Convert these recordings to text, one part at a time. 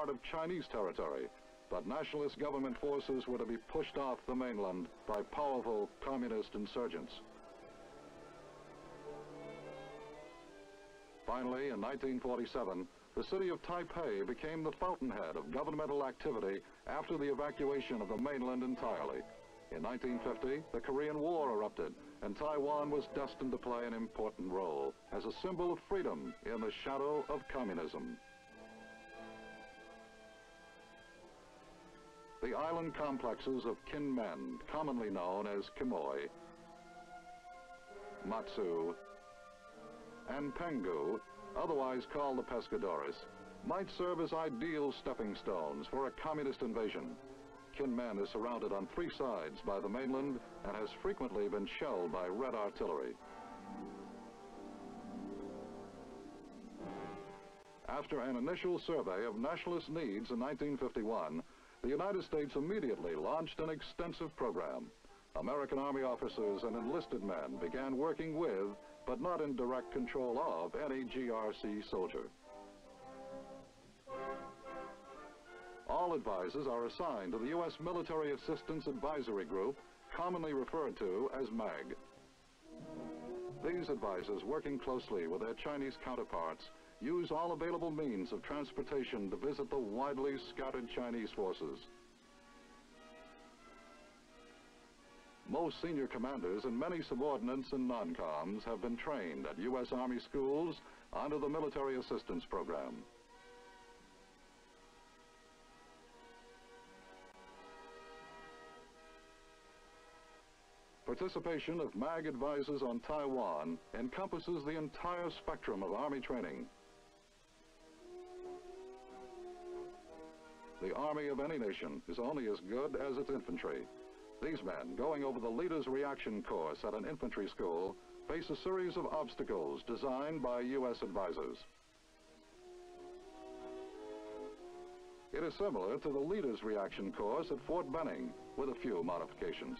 part of Chinese territory, but nationalist government forces were to be pushed off the mainland by powerful communist insurgents. Finally, in 1947, the city of Taipei became the fountainhead of governmental activity after the evacuation of the mainland entirely. In 1950, the Korean War erupted, and Taiwan was destined to play an important role as a symbol of freedom in the shadow of communism. The island complexes of Kinmen, commonly known as Quemoy, Matsu, and Penghu, otherwise called the Pescadores, might serve as ideal stepping stones for a communist invasion. Kinmen is surrounded on three sides by the mainland and has frequently been shelled by Red artillery. After an initial survey of nationalist needs in 1951, the United States immediately launched an extensive program. American Army officers and enlisted men began working with, but not in direct control of, any GRC soldier. All advisors are assigned to the U.S. Military Assistance Advisory Group, commonly referred to as MAG. These advisors, working closely with their Chinese counterparts, use all available means of transportation to visit the widely scattered Chinese forces. Most senior commanders and many subordinates and non-coms have been trained at U.S. Army schools under the Military Assistance Program. Participation of MAG advisors on Taiwan encompasses the entire spectrum of Army training. The Army of any nation is only as good as its infantry. These men, going over the Leader's Reaction course at an infantry school, face a series of obstacles designed by U.S. advisors. It is similar to the Leader's Reaction course at Fort Benning, with a few modifications.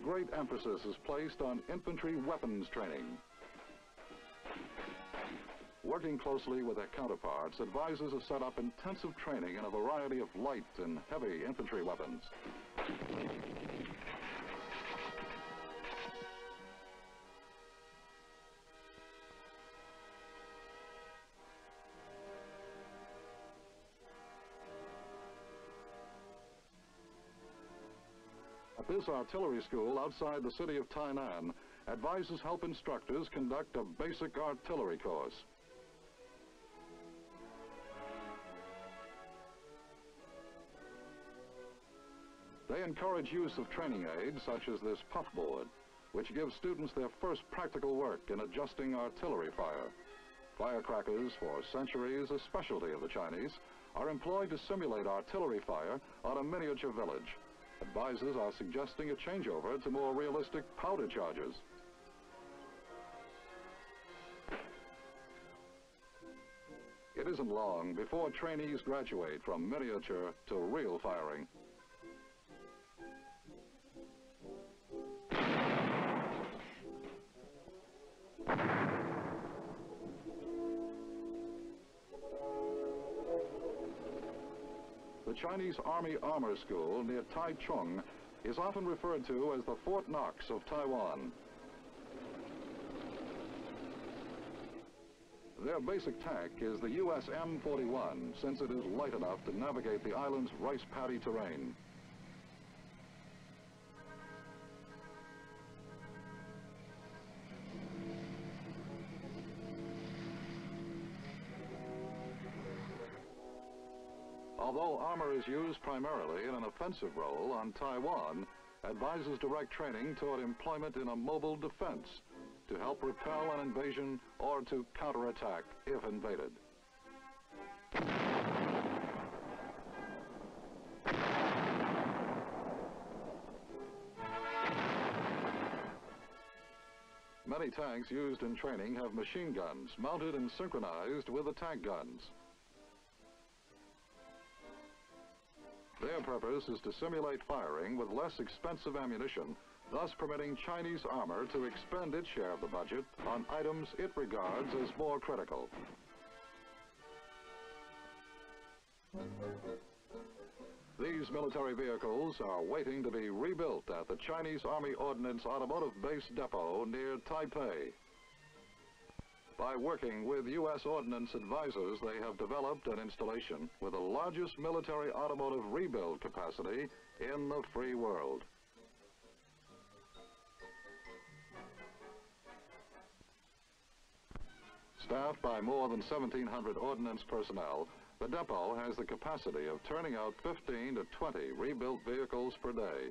Great emphasis is placed on infantry weapons training. Working closely with their counterparts, advisors have set up intensive training in a variety of light and heavy infantry weapons. At this artillery school outside the city of Tainan, advisors help instructors conduct a basic artillery course. They encourage use of training aids such as this puffboard, which gives students their first practical work in adjusting artillery fire. Firecrackers, for centuries a specialty of the Chinese, are employed to simulate artillery fire on a miniature village. Advisors are suggesting a changeover to more realistic powder charges. It isn't long before trainees graduate from miniature to real firing. The Chinese Army Armor School near Taichung is often referred to as the Fort Knox of Taiwan. Their basic tank is the US M41, since it is light enough to navigate the island's rice paddy terrain. Although armor is used primarily in an offensive role on Taiwan, advisors direct training toward employment in a mobile defense to help repel an invasion or to counterattack if invaded. Many tanks used in training have machine guns mounted and synchronized with the tank guns. Their purpose is to simulate firing with less expensive ammunition thus permitting Chinese armor to expend its share of the budget on items it regards as more critical. These military vehicles are waiting to be rebuilt at the Chinese Army Ordnance Automotive Base Depot near Taipei. By working with U.S. Ordnance advisors, they have developed an installation with the largest military automotive rebuild capacity in the free world. Staffed by more than 1,700 ordnance personnel, the depot has the capacity of turning out 15 to 20 rebuilt vehicles per day,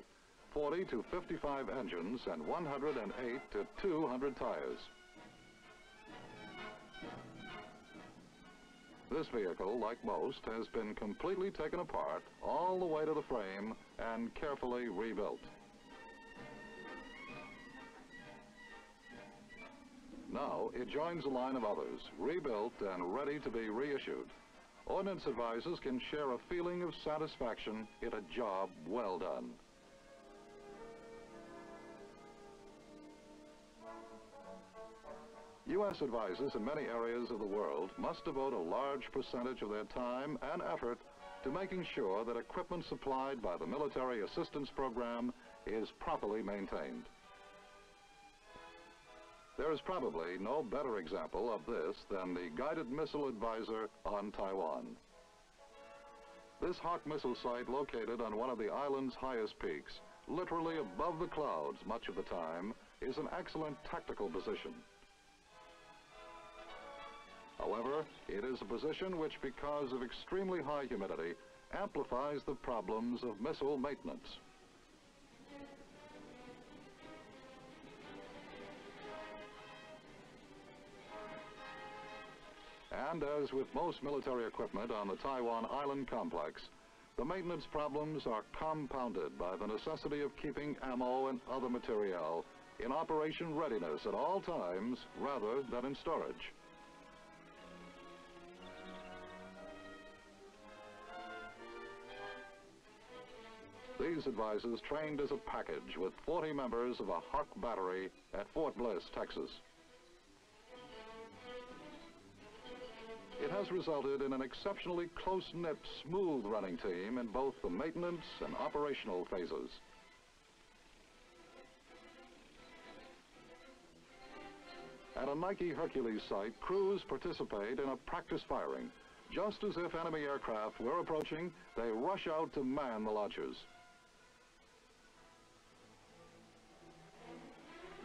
40 to 55 engines, and 108 to 200 tires. This vehicle, like most, has been completely taken apart all the way to the frame and carefully rebuilt. Now it joins a line of others, rebuilt and ready to be reissued. Ordnance advisors can share a feeling of satisfaction in a job well done. U.S. advisors in many areas of the world must devote a large percentage of their time and effort to making sure that equipment supplied by the Military Assistance Program is properly maintained. There is probably no better example of this than the guided missile advisor on Taiwan. This Hawk missile site, located on one of the island's highest peaks, literally above the clouds much of the time, is an excellent tactical position. However, it is a position which, because of extremely high humidity, amplifies the problems of missile maintenance. And as with most military equipment on the Taiwan Island complex, the maintenance problems are compounded by the necessity of keeping ammo and other materiel in operation readiness at all times rather than in storage. These advisors trained as a package with 40 members of a Hawk battery at Fort Bliss, Texas. It has resulted in an exceptionally close-knit, smooth-running team in both the maintenance and operational phases. At a Nike Hercules site, crews participate in a practice firing. Just as if enemy aircraft were approaching, they rush out to man the launchers.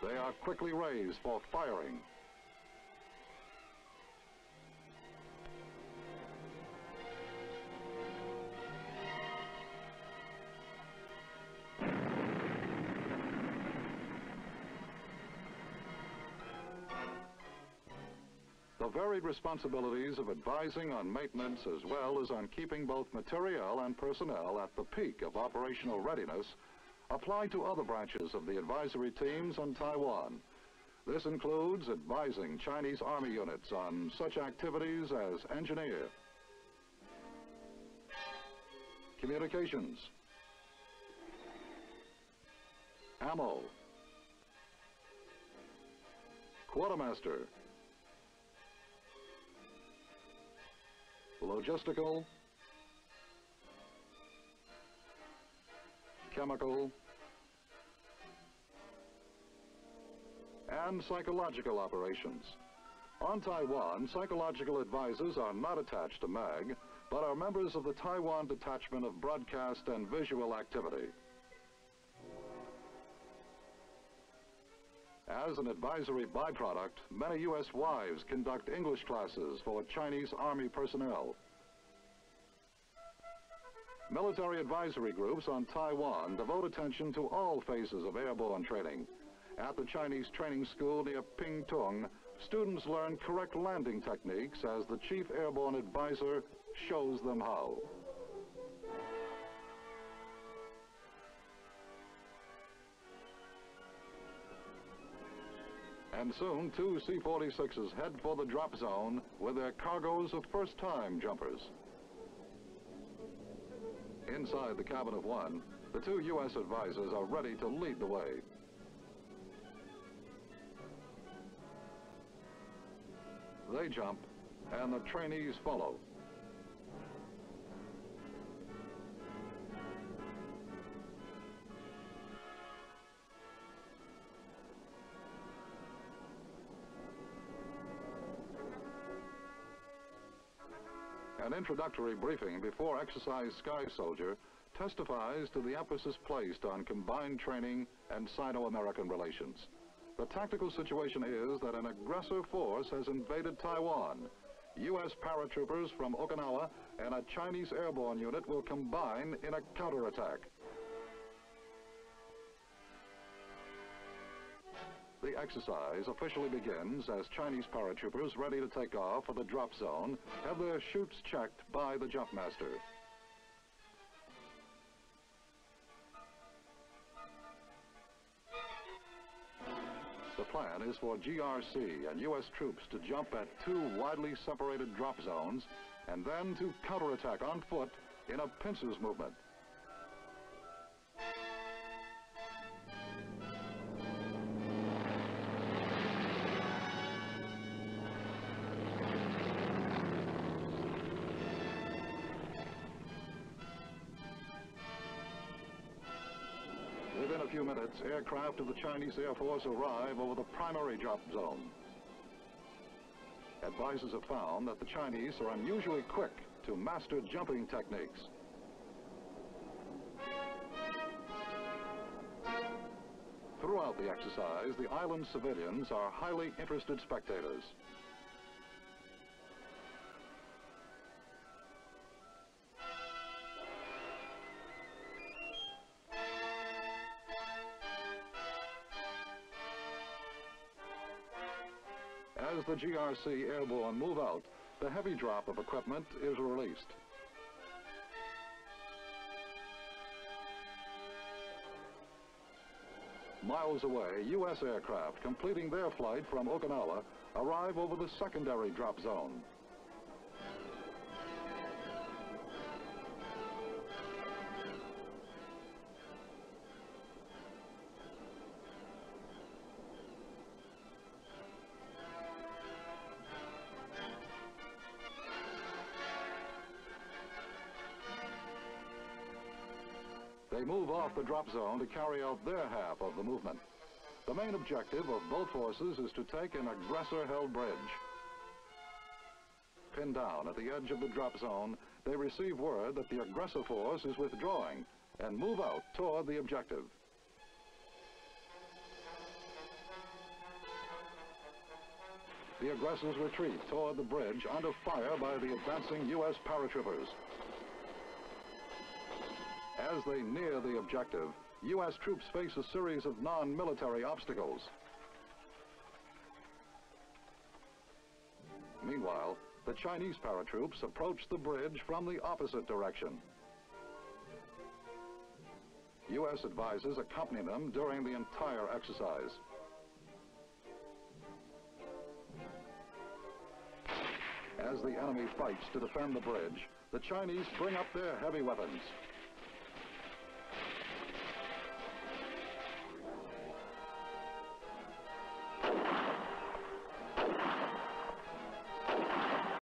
They are quickly raised for firing. The varied responsibilities of advising on maintenance as well as on keeping both materiel and personnel at the peak of operational readiness apply to other branches of the advisory teams on Taiwan. This includes advising Chinese Army units on such activities as engineer, communications, ammo, quartermaster, logistical, chemical, and psychological operations. On Taiwan, psychological advisors are not attached to MAG, but are members of the Taiwan Detachment of Broadcast and Visual Activity. As an advisory byproduct, many U.S. wives conduct English classes for Chinese Army personnel. Military advisory groups on Taiwan devote attention to all phases of airborne training. At the Chinese training school near Pingtung, students learn correct landing techniques as the chief airborne advisor shows them how. And soon, two C-46s head for the drop zone with their cargoes of first-time jumpers. Inside the cabin of one, the two U.S. advisors are ready to lead the way. they jump, and the trainees follow. An introductory briefing before Exercise Sky Soldier testifies to the emphasis placed on combined training and Sino-American relations. The tactical situation is that an aggressor force has invaded Taiwan. U.S. paratroopers from Okinawa and a Chinese airborne unit will combine in a counterattack. The exercise officially begins as Chinese paratroopers ready to take off for the drop zone have their chutes checked by the jumpmaster. The plan is for GRC and U.S. troops to jump at two widely separated drop zones and then to counterattack on foot in a pincers movement. Within a few minutes, aircraft of the Chinese Air Force arrive over the primary drop zone. Advisors have found that the Chinese are unusually quick to master jumping techniques. Throughout the exercise, the island civilians are highly interested spectators. As the GRC airborne move out, the heavy drop of equipment is released. Miles away, U.S. aircraft completing their flight from Okinawa arrive over the secondary drop zone. They move off the drop zone to carry out their half of the movement. The main objective of both forces is to take an aggressor-held bridge. Pinned down at the edge of the drop zone, they receive word that the aggressor force is withdrawing and move out toward the objective. The aggressors retreat toward the bridge under fire by the advancing U.S. paratroopers. As they near the objective, U.S. troops face a series of non-military obstacles. Meanwhile, the Chinese paratroops approach the bridge from the opposite direction. U.S. advisors accompany them during the entire exercise. As the enemy fights to defend the bridge, the Chinese bring up their heavy weapons.